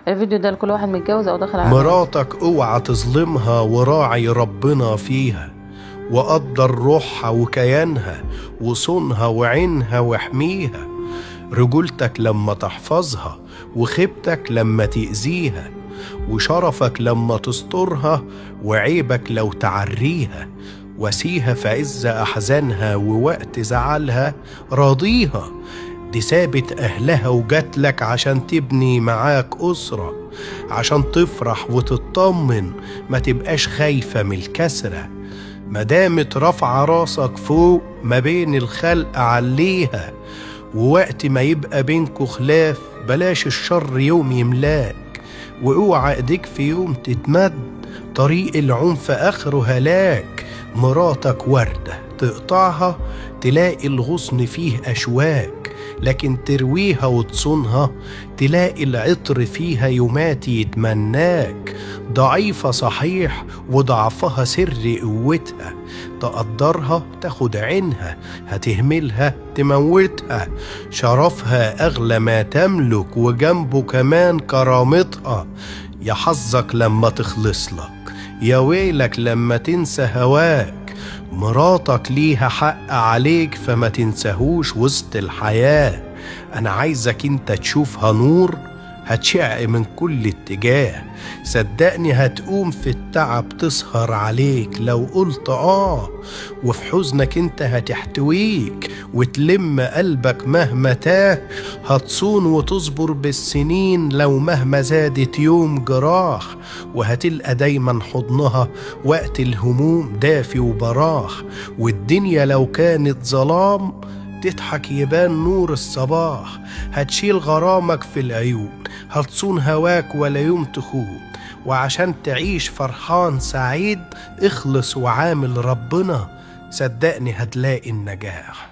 الفيديو ده لكل واحد متجوز او داخل على مراتك اوعى تظلمها، وراعي ربنا فيها، وقدر روحها وكيانها وصونها وعينها واحميها. رجولتك لما تحفظها، وخيبتك لما تأذيها، وشرفك لما تسترها، وعيبك لو تعريها. واسيها في عز أحزانها، ووقت زعلها راضيها. دي سابت أهلها وجاتلك عشان تبني معاك أسرة، عشان تفرح وتطمن، ما تبقاش خايفة من الكسرة. مدامت رفع راسك فوق ما بين الخلق عليها، ووقت ما يبقى بينكو خلاف بلاش الشر يوم يملاك. واوعى ايديك في يوم تتمد، طريق العنف اخره هلاك. مراتك وردة تقطعها تلاقي الغصن فيه أشواك، لكن ترويها وتصونها تلاقي العطر فيها يومات يتمناك. ضعيفة صحيح وضعفها سر قوتها، تقدرها تاخد عينها، هتهملها تموتها. شرفها أغلى ما تملك، وجنبه كمان كرامتها. يا حظك لما تخلصلك، يا ويلك لما تنسى هواك. مراتك ليها حق عليك، فما تنساهوش وسط الحياة. أنا عايزك انت تشوفها نور هتشع من كل اتجاه. صدقني هتقوم في التعب تسهر عليك لو قلت وفي حزنك انت هتحتويك وتلم قلبك مهما تاه. هتصون وتصبر بالسنين لو مهما زادت يوم جراح، وهتلقى دايما حضنها وقت الهموم دافي وبراح. والدنيا لو كانت ظلام تضحك يبان نور الصباح. هتشيل غرامك في العيون، هتصون هواك ولا يوم تخون. وعشان تعيش فرحان سعيد اخلص وعامل ربنا، صدقني هتلاقي النجاح.